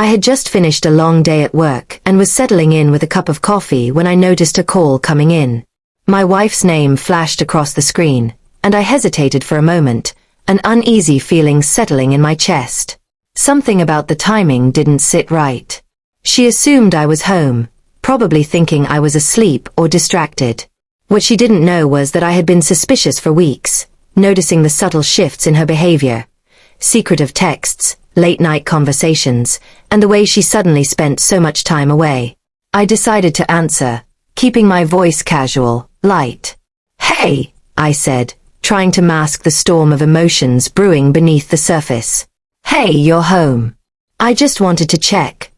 I had just finished a long day at work and was settling in with a cup of coffee when I noticed a call coming in. My wife's name flashed across the screen, and I hesitated for a moment, an uneasy feeling settling in my chest. Something about the timing didn't sit right. She assumed I was home, probably thinking I was asleep or distracted. What she didn't know was that I had been suspicious for weeks, noticing the subtle shifts in her behavior, secretive texts, late-night conversations, and the way she suddenly spent so much time away. I decided to answer, keeping my voice casual, light. "Hey," I said, trying to mask the storm of emotions brewing beneath the surface. "Hey, you're home. I just wanted to check."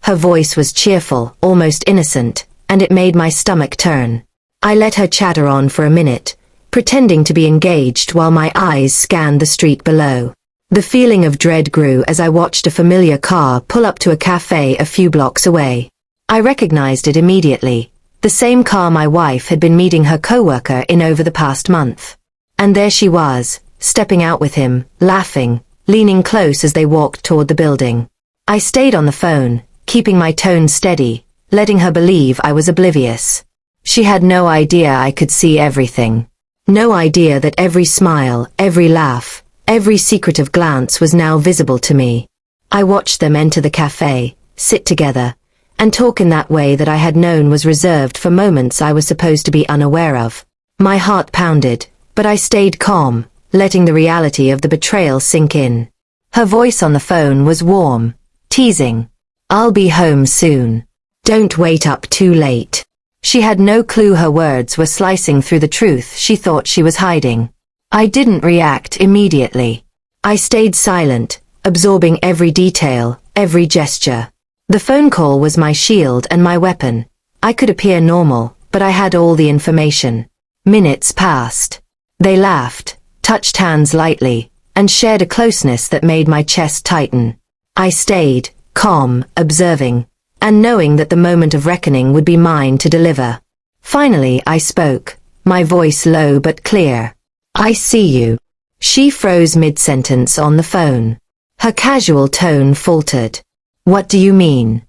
Her voice was cheerful, almost innocent, and it made my stomach turn. I let her chatter on for a minute, pretending to be engaged while my eyes scanned the street below. The feeling of dread grew as I watched a familiar car pull up to a cafe a few blocks away. I recognized it immediately, the same car my wife had been meeting her coworker in over the past month. And there she was, stepping out with him, laughing, leaning close as they walked toward the building. I stayed on the phone, keeping my tone steady, letting her believe I was oblivious. She had no idea I could see everything. No idea that every smile, every laugh, every secretive glance was now visible to me. I watched them enter the cafe, sit together, and talk in that way that I had known was reserved for moments I was supposed to be unaware of. My heart pounded, but I stayed calm, letting the reality of the betrayal sink in. Her voice on the phone was warm, teasing. "I'll be home soon. Don't wait up too late." She had no clue her words were slicing through the truth she thought she was hiding. I didn't react immediately. I stayed silent, absorbing every detail, every gesture. The phone call was my shield and my weapon. I could appear normal, but I had all the information. Minutes passed. They laughed, touched hands lightly, and shared a closeness that made my chest tighten. I stayed, calm, observing, and knowing that the moment of reckoning would be mine to deliver. Finally I spoke, my voice low but clear. "I see you." She froze mid-sentence on the phone. Her casual tone faltered. "What do you mean?"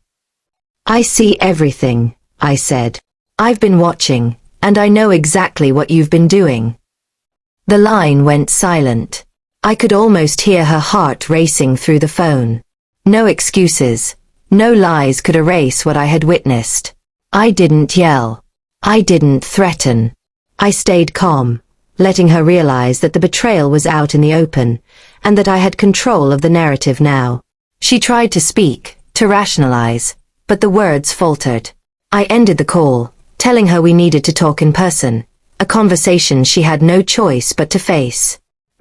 "I see everything," I said. "I've been watching, and I know exactly what you've been doing." The line went silent. I could almost hear her heart racing through the phone. No excuses, no lies could erase what I had witnessed. I didn't yell. I didn't threaten. I stayed calm, letting her realize that the betrayal was out in the open, and that I had control of the narrative now. She tried to speak, to rationalize, but the words faltered. I ended the call, telling her we needed to talk in person, a conversation she had no choice but to face.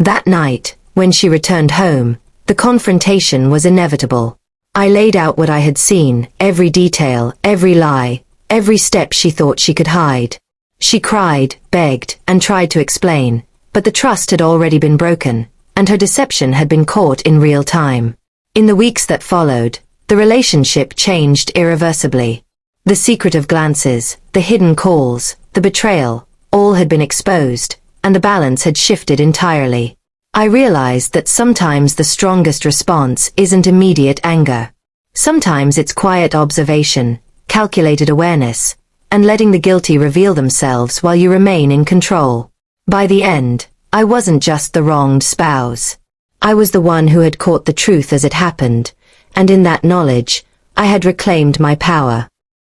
That night, when she returned home, the confrontation was inevitable. I laid out what I had seen, every detail, every lie, every step she thought she could hide. She cried, begged, and tried to explain, but the trust had already been broken, and her deception had been caught in real time. In the weeks that followed, the relationship changed irreversibly. The secretive glances, the hidden calls, the betrayal, all had been exposed, and the balance had shifted entirely. I realized that sometimes the strongest response isn't immediate anger. Sometimes it's quiet observation, calculated awareness, and letting the guilty reveal themselves while you remain in control. By the end, I wasn't just the wronged spouse. I was the one who had caught the truth as it happened, and in that knowledge, I had reclaimed my power.